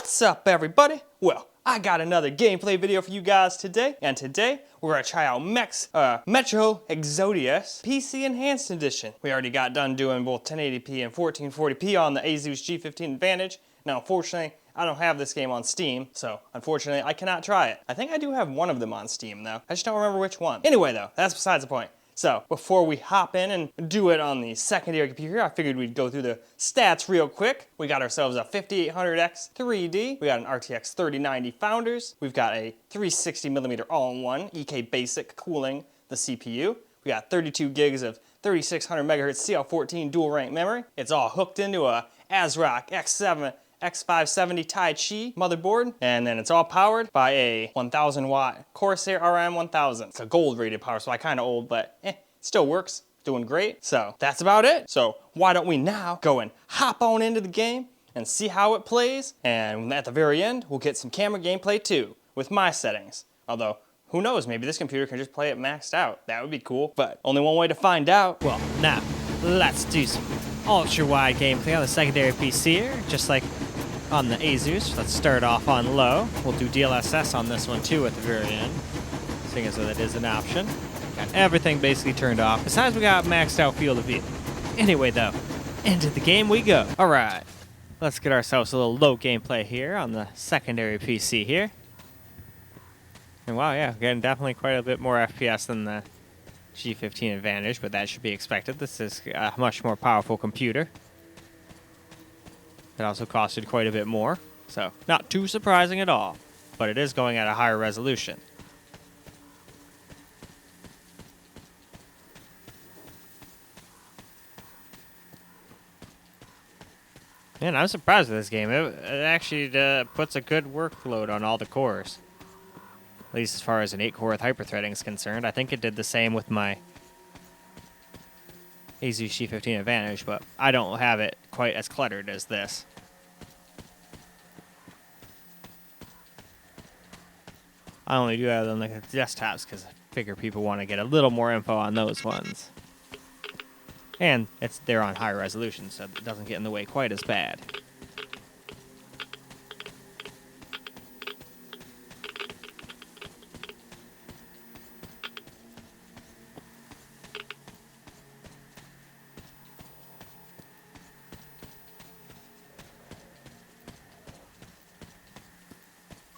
What's up, everybody? Well, I got another gameplay video for you guys today, and today we're gonna try out Metro Exodus PC Enhanced Edition. We already got done doing both 1080p and 1440p on the Asus G15 Advantage. Now, unfortunately, I don't have this game on Steam, so unfortunately, I cannot try it. I think I do have one of them on Steam, though. I just don't remember which one. Anyway, though, that's besides the point. So, before we hop in and do it on the secondary computer, I figured we'd go through the stats real quick. We got ourselves a 5800X3D. We got an RTX 3090 Founders. We've got a 360mm all-in-one EK Basic cooling the CPU. We got 32 gigs of 3600 MHz CL14 dual rank memory. It's all hooked into a ASRock X7 X570 Tai Chi motherboard, and then it's all powered by a 1000 watt Corsair RM1000. It's a gold rated power supply, kind of old, but still works, doing great. So that's about it. So why don't we now go and hop on into the game and see how it plays, and at the very end we'll get some camera gameplay too with my settings. Although who knows, maybe this computer can just play it maxed out. That would be cool, but only one way to find out. Well, now let's do some ultra-wide gameplay on the secondary PC here, just like on the Asus. Let's start off on low. We'll do DLSS on this one too at the very end, seeing as though that is an option. Got everything basically turned off, besides we got maxed out field of view. Anyway though, into the game we go. Alright, let's get ourselves a little low gameplay here on the secondary PC here. And wow, yeah, getting definitely quite a bit more FPS than the G15 Advantage, but that should be expected. This is a much more powerful computer. It also costed quite a bit more, so not too surprising at all, but it is going at a higher resolution. Man, I'm surprised with this game. It actually puts a good workload on all the cores. At least as far as an 8-core with hyperthreading is concerned. I think it did the same with my Asus G15 Advantage, but I don't have it quite as cluttered as this. I only do have them like the desktops because I figure people want to get a little more info on those ones. And they're on higher resolution, so it doesn't get in the way quite as bad.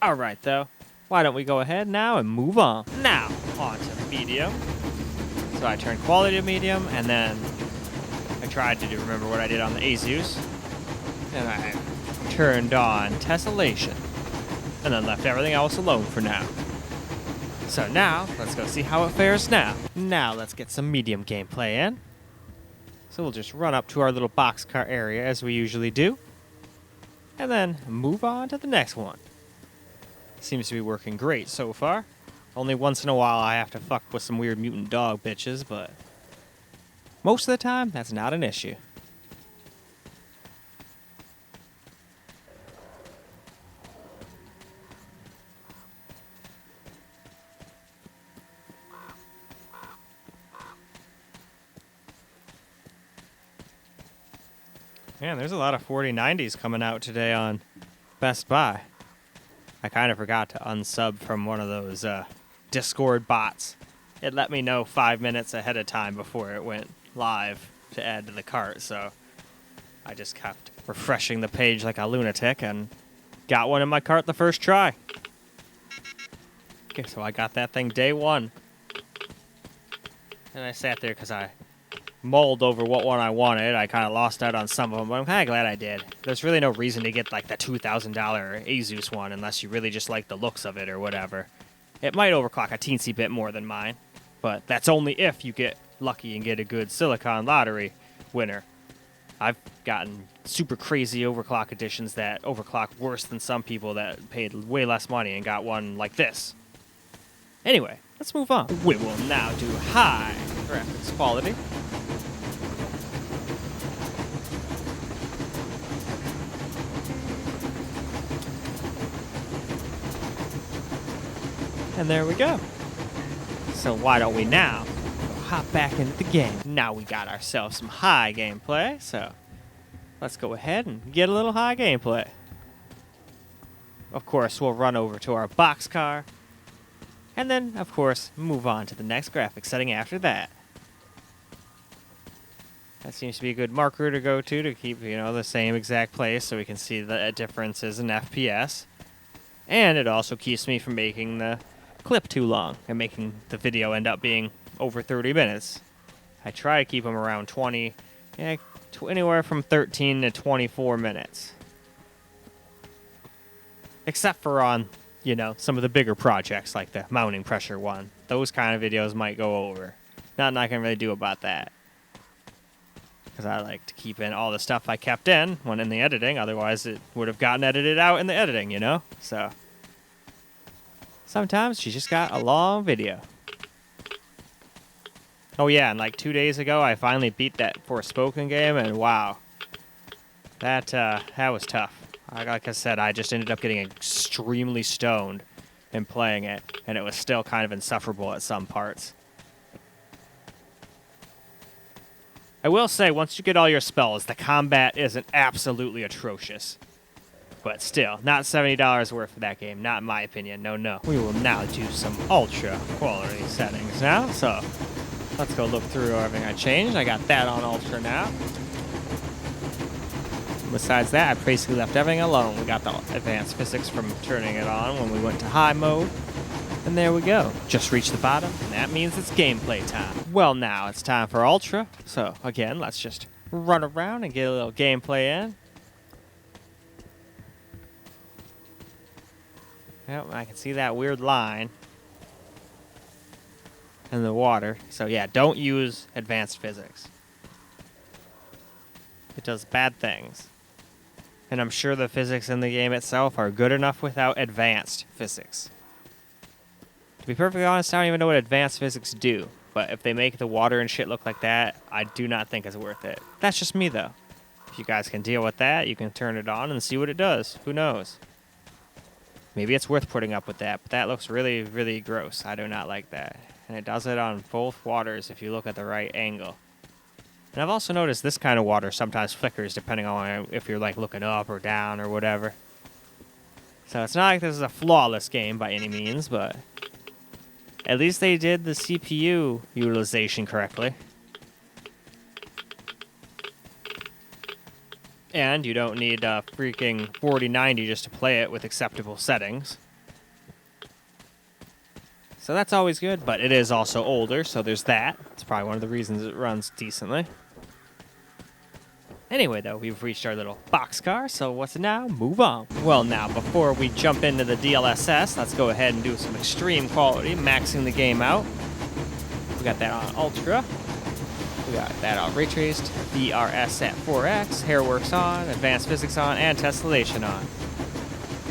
Alright though, why don't we go ahead now and move on. Now, on to medium. So I turned quality to medium, and then I tried to remember what I did on the Asus. And I turned on tessellation, and then left everything else alone for now. So now, let's go see how it fares now. Now let's get some medium gameplay in. So we'll just run up to our little boxcar area as we usually do, and then move on to the next one. Seems to be working great so far. Only once in a while I have to fuck with some weird mutant dog bitches, but most of the time, that's not an issue. Man, there's a lot of 4090s coming out today on Best Buy. I kind of forgot to unsub from one of those Discord bots. It let me know 5 minutes ahead of time before it went live to add to the cart, so I just kept refreshing the page like a lunatic and got one in my cart the first try. Okay, so I got that thing day one. And I sat there because I mulled over what one I wanted. I kind of lost out on some of them, but I'm kind of glad I did. There's really no reason to get like the $2,000 Asus one unless you really just like the looks of it or whatever. It might overclock a teensy bit more than mine, but that's only if you get lucky and get a good Silicon Lottery winner. I've gotten super crazy overclock editions that overclock worse than some people that paid way less money and got one like this. Anyway, let's move on. We will now do high graphics quality. And there we go. So why don't we now go hop back into the game. Now we got ourselves some high gameplay, so let's go ahead and get a little high gameplay. of course, we'll run over to our boxcar. And then, of course, move on to the next graphic setting after that. That seems to be a good marker to go to keep, the same exact place so we can see the differences in FPS. And it also keeps me from making the clip too long and making the video end up being over 30 minutes. I try to keep them around 20, anywhere from 13 to 24 minutes. Except for on, some of the bigger projects like the mounting pressure one. Those kind of videos might go over. Nothing I can really do about that. Because I like to keep in all the stuff I kept in when in the editing. Otherwise, it would have gotten edited out in the editing, So, sometimes you just got a long video. Oh, yeah, and like 2 days ago, I finally beat that Forspoken game, and wow. That was tough. Like I said, I just ended up getting extremely stoned in playing it, and it was still kind of insufferable at some parts. I will say, once you get all your spells, the combat isn't absolutely atrocious. But still, not $70 worth for that game, not in my opinion, no. We will now do some ultra quality settings now, so let's go look through everything I changed. I got that on ultra now. Besides that, I basically left everything alone. We got the advanced physics from turning it on when we went to high mode. And there we go. Just reached the bottom, and that means it's gameplay time. Well, now it's time for Ultra. So, again, let's just run around and get a little gameplay in. Yep, I can see that weird line in the water. So, yeah, don't use advanced physics. It does bad things. And I'm sure the physics in the game itself are good enough without advanced physics. To be perfectly honest, I don't even know what advanced physics do. But if they make the water and shit look like that, I do not think it's worth it. That's just me, though. If you guys can deal with that, you can turn it on and see what it does. Who knows? Maybe it's worth putting up with that, but that looks really, really gross. I do not like that. And it does it on both waters if you look at the right angle. And I've also noticed this kind of water sometimes flickers depending on if you're like looking up or down or whatever. So it's not like this is a flawless game by any means, but at least they did the CPU utilization correctly. And you don't need a freaking 4090 just to play it with acceptable settings. So that's always good, but it is also older, so there's that. It's probably one of the reasons it runs decently. Anyway, though, we've reached our little boxcar, so what's now? Move on. Well, now, before we jump into the DLSS, let's go ahead and do some extreme quality, maxing the game out. We got that on Ultra. We got that on Ray Traced, VRS at 4X, Hairworks on, Advanced Physics on, and Tessellation on.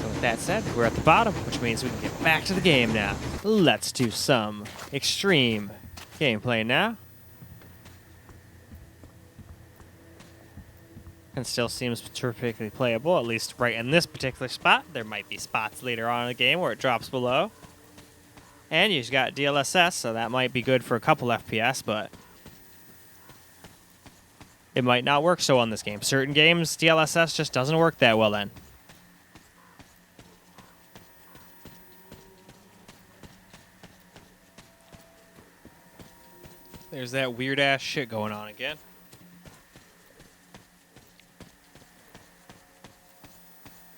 So with that said, we're at the bottom, which means we can get back to the game now. Let's do some extreme gameplay now. And still seems perfectly playable, at least right in this particular spot. There might be spots later on in the game where it drops below. And you've got DLSS, so that might be good for a couple FPS, but it might not work so well in this game. Certain games, DLSS just doesn't work that well in. There's that weird-ass shit going on again.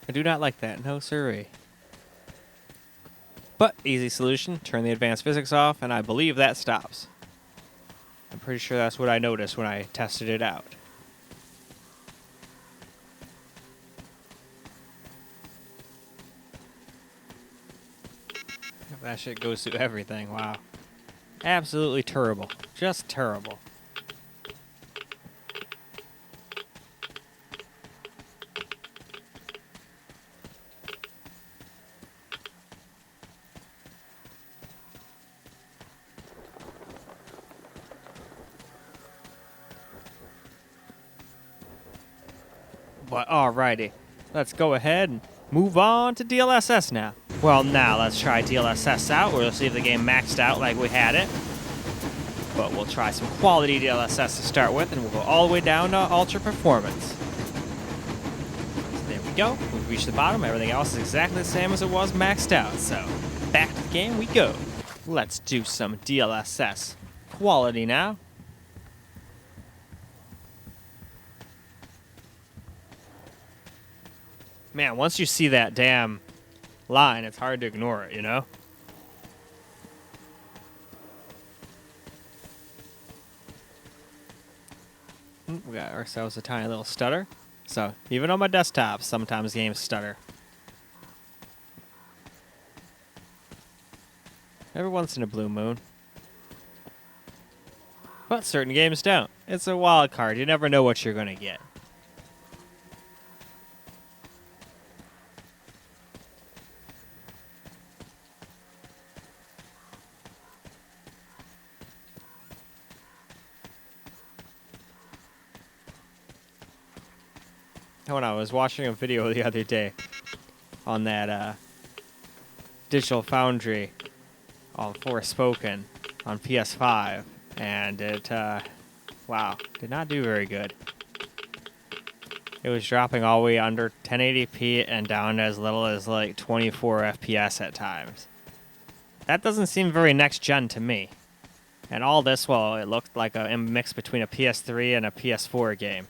I do not like that. No siree. But easy solution. Turn the advanced physics off, and I believe that stops. I'm pretty sure that's what I noticed when I tested it out. That shit goes through everything. Wow. Absolutely terrible. Just terrible. But alrighty, let's go ahead and move on to DLSS now. Well, now let's try DLSS out. We'll see if the game maxed out like we had it. But we'll try some quality DLSS to start with, and we'll go all the way down to Ultra Performance. So there we go. We've reached the bottom. Everything else is exactly the same as it was maxed out. So back to the game we go. Let's do some DLSS quality now. Man, once you see that damn line, it's hard to ignore it, you know? We got ourselves a tiny little stutter. So, even on my desktop, sometimes games stutter. Every once in a blue moon. But certain games don't. It's a wild card. You never know what you're going to get. When I was watching a video the other day on that Digital Foundry on Forspoken on PS5, and it, wow, did not do very good. It was dropping all the way under 1080p and down to as little as like 24 FPS at times. That doesn't seem very next-gen to me. And all this while it looked like a mix between a PS3 and a PS4 game.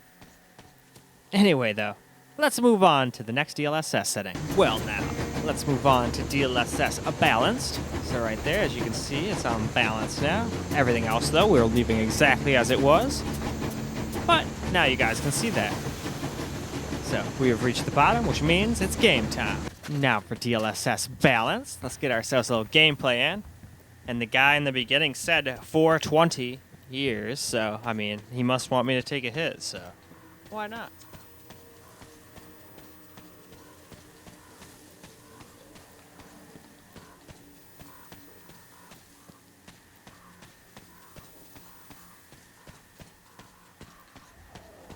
Anyway, though, let's move on to the next DLSS setting. Well, now, let's move on to DLSS balanced. So right there, as you can see, it's on balanced now. Everything else, though, we're leaving exactly as it was. But now you guys can see that. So we have reached the bottom, which means it's game time. Now for DLSS balanced, let's get ourselves a little gameplay in. And the guy in the beginning said 420 years, so, I mean, he must want me to take a hit, so why not?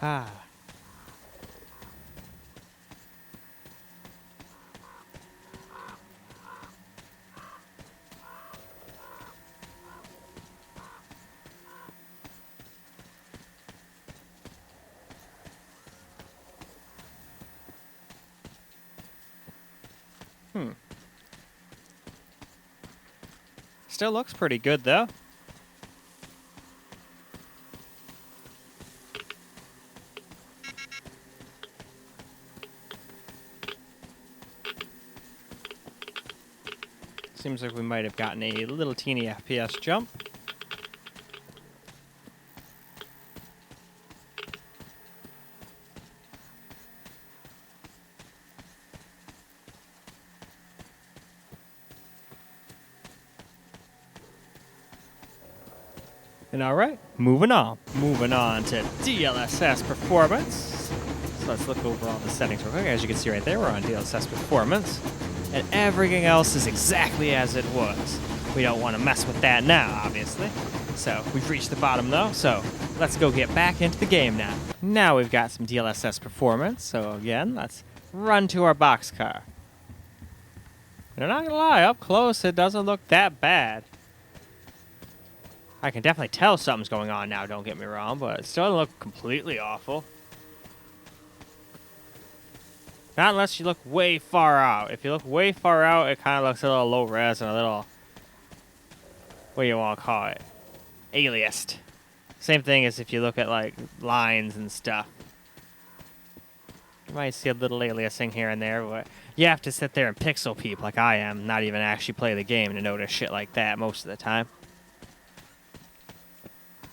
Ah. Still looks pretty good, though. Seems like we might have gotten a little teeny FPS jump. And alright, moving on. Moving on to DLSS performance. So let's look over all the settings real quick. As you can see right there, we're on DLSS performance. And everything else is exactly as it was. We don't want to mess with that now, obviously. So we've reached the bottom though, so let's go get back into the game now. Now we've got some DLSS performance, so again, let's run to our boxcar. And I'm not gonna lie, up close it doesn't look that bad. I can definitely tell something's going on now, don't get me wrong, but it still doesn't look completely awful. Not unless you look way far out. If you look way far out, it kind of looks a little low res and a little, what do you want to call it? Aliased. Same thing as if you look at like lines and stuff. You might see a little aliasing here and there, but you have to sit there and pixel peep like I am, not even actually play the game to notice shit like that most of the time.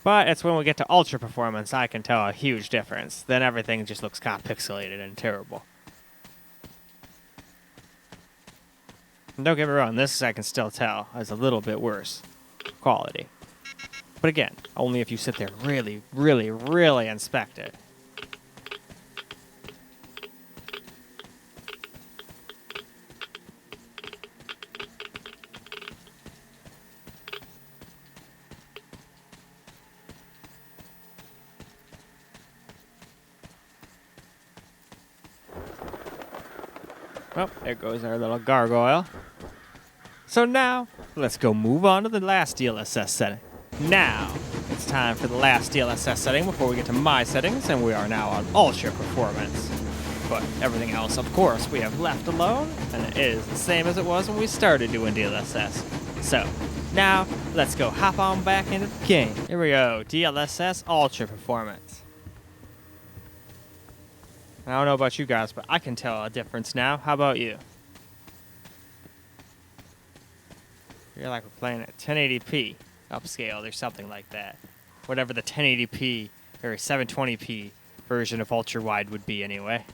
But it's when we get to ultra performance I can tell a huge difference. Then everything just looks kind of pixelated and terrible. And don't get me wrong, this I can still tell is a little bit worse quality. But again, only if you sit there and really, really, really inspect it. Well, there goes our little gargoyle. So now, let's go move on to the last DLSS setting. Now, it's time for the last DLSS setting before we get to my settings, and we are now on Ultra Performance. But everything else, of course, we have left alone, and it is the same as it was when we started doing DLSS. So, now, let's go hop on back into the game. Here we go, DLSS Ultra Performance. I don't know about you guys, but I can tell a difference now. How about you? You're like we're playing at 1080p upscale or something like that. Whatever the 1080p or 720p version of ultra wide would be anyway.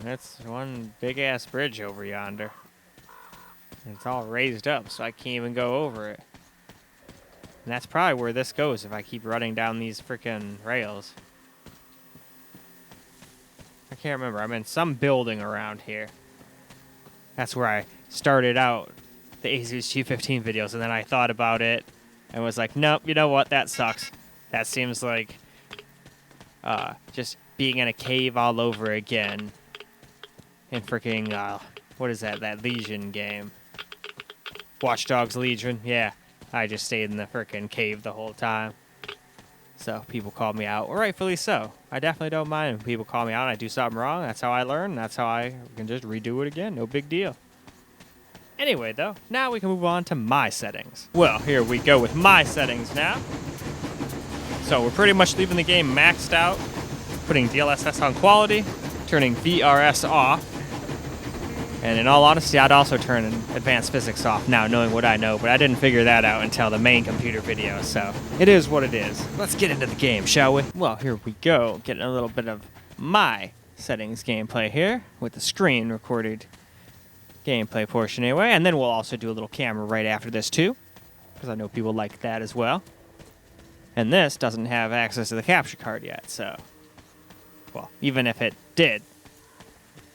That's one big ass bridge over yonder. And it's all raised up, so I can't even go over it. And that's probably where this goes if I keep running down these freaking rails. I can't remember. I'm in some building around here. That's where I started out the Asus G15 videos, and then I thought about it and was like, nope, you know what? That sucks. That seems like just being in a cave all over again in freaking, what is that? That Legion game. Watch Dogs Legion, yeah. I just stayed in the frickin' cave the whole time. So people call me out, rightfully so. I definitely don't mind when people call me out and I do something wrong. That's how I learn. That's how I can just redo it again. No big deal. Anyway, though, now we can move on to my settings. Well, here we go with my settings now. So we're pretty much leaving the game maxed out, putting DLSS on quality, turning VRS off. And in all honesty, I'd also turn advanced physics off now, knowing what I know, but I didn't figure that out until the main computer video, so it is what it is. Let's get into the game, shall we? Well, here we go, getting a little bit of my settings gameplay here, with the screen recorded gameplay portion anyway, and then we'll also do a little camera right after this too, because I know people like that as well. And this doesn't have access to the capture card yet, so, well, even if it did,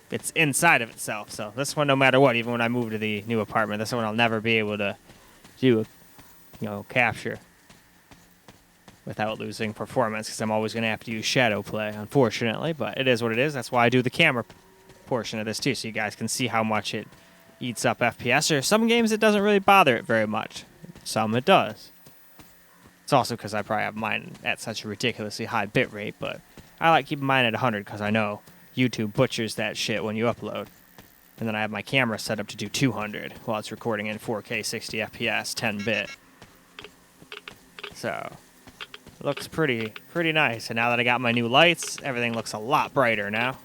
it's inside of itself. So this one, no matter what, even when I move to the new apartment, this one I'll never be able to do, capture without losing performance, because I'm always going to have to use shadow play, unfortunately. But it is what it is. That's why I do the camera portion of this too, so you guys can see how much it eats up FPS. Or some games it doesn't really bother it very much. Some it does. It's also because I probably have mine at such a ridiculously high bit rate, but I like keeping mine at 100 because I know YouTube butchers that shit when you upload. And then I have my camera set up to do 200 while it's recording in 4K 60 FPS 10-bit. So, it looks pretty nice. And now that I got my new lights, everything looks a lot brighter now.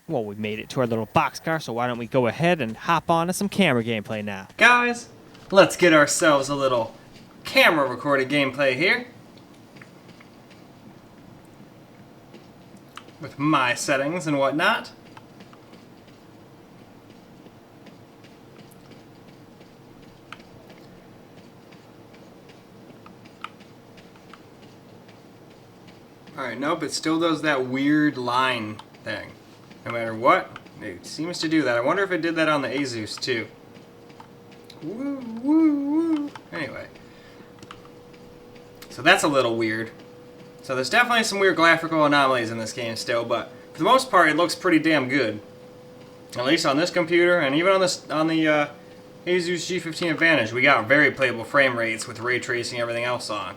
Well, we made it to our little boxcar, so why don't we go ahead and hop on to some camera gameplay now. Guys, let's get ourselves a little camera recorded gameplay here. With my settings and whatnot. Alright, nope, it still does that weird line thing. No matter what, it seems to do that. I wonder if it did that on the Asus too. Woo, woo, woo. Anyway. So that's a little weird. So there's definitely some weird graphical anomalies in this game still, but for the most part it looks pretty damn good. At least on this computer, and even on the Asus G15 Advantage, we got very playable frame rates with ray tracing and everything else on.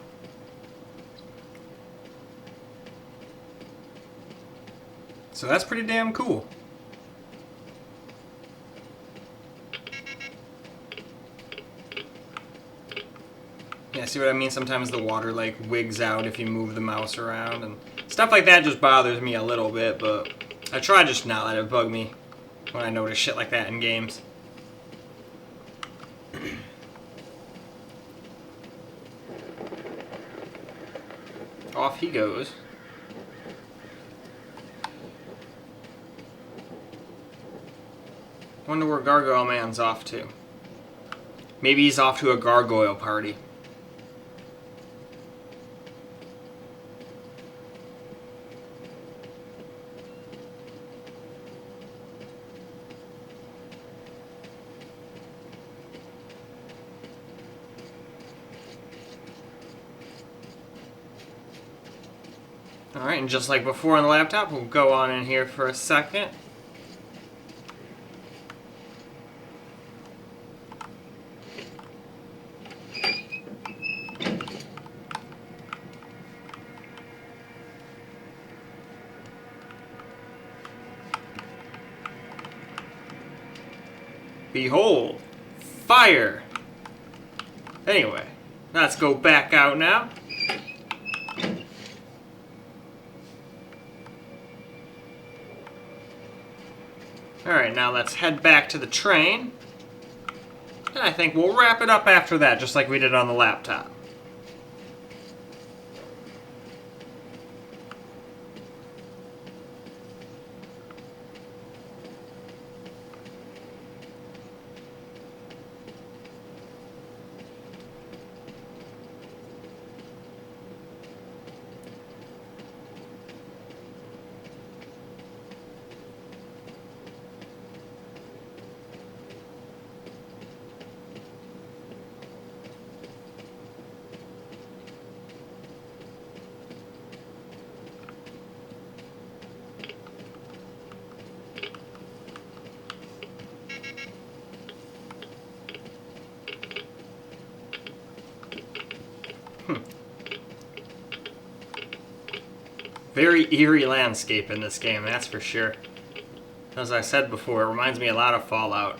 So that's pretty damn cool. Yeah, see what I mean? Sometimes the water like wigs out if you move the mouse around, and stuff like that just bothers me a little bit, but I try just not let it bug me when I notice shit like that in games. Off he goes. Wonder where Gargoyle Man's off to. Maybe he's off to a gargoyle party. Alright, and just like before on the laptop, we'll go on in here for a second. Behold, fire! Anyway, let's go back out now. Alright, now let's head back to the train. And I think we'll wrap it up after that, just like we did on the laptop. Very eerie landscape in this game, that's for sure. As I said before, it reminds me a lot of Fallout.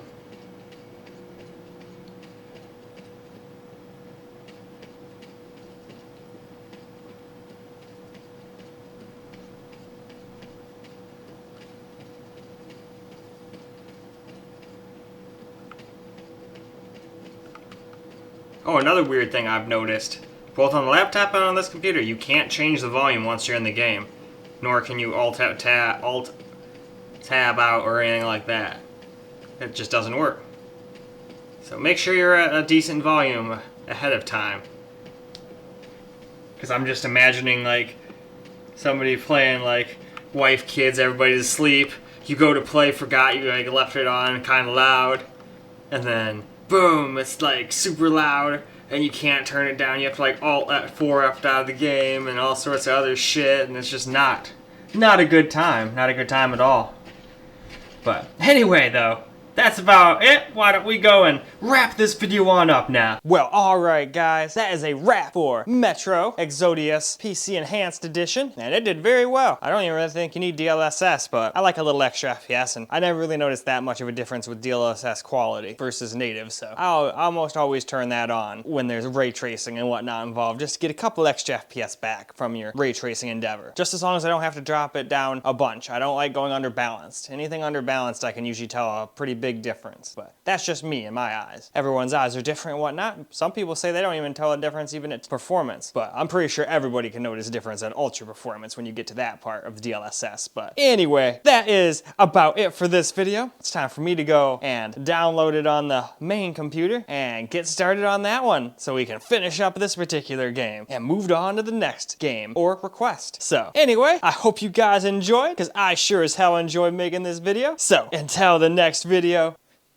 Oh, another weird thing I've noticed. Both on the laptop and on this computer, you can't change the volume once you're in the game. Nor can you alt-tab out or anything like that. It just doesn't work. So make sure you're at a decent volume ahead of time. Because I'm just imagining like somebody playing like wife, kids, everybody's asleep. You go to play, forgot you like left it on kind of loud. And then boom, it's like super loud. And you can't turn it down. You have to like alt F4 out of the game and all sorts of other shit, and it's just not a good time. Not a good time at all. But anyway, though, that's about it. Why don't we go and wrap this video on up now? Well, alright guys, that is a wrap for Metro Exodus PC Enhanced Edition, and it did very well. I don't even really think you need DLSS, but I like a little extra FPS, and I never really noticed that much of a difference with DLSS quality versus native, so I'll almost always turn that on when there's ray tracing and whatnot involved, just to get a couple extra FPS back from your ray tracing endeavor. Just as long as I don't have to drop it down a bunch. I don't like going underbalanced. Anything underbalanced I can usually tell a pretty big difference, but that's just me in my eyes. Everyone's eyes are different and whatnot. Some people say they don't even tell a difference even at performance, but I'm pretty sure everybody can notice a difference at ultra performance when you get to that part of the DLSS. But anyway, that is about it for this video. It's time for me to go and download it on the main computer and get started on that one so we can finish up this particular game and move on to the next game or request. So anyway, I hope you guys enjoyed, because I sure as hell enjoyed making this video. So until the next video,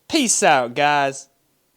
peace out, guys.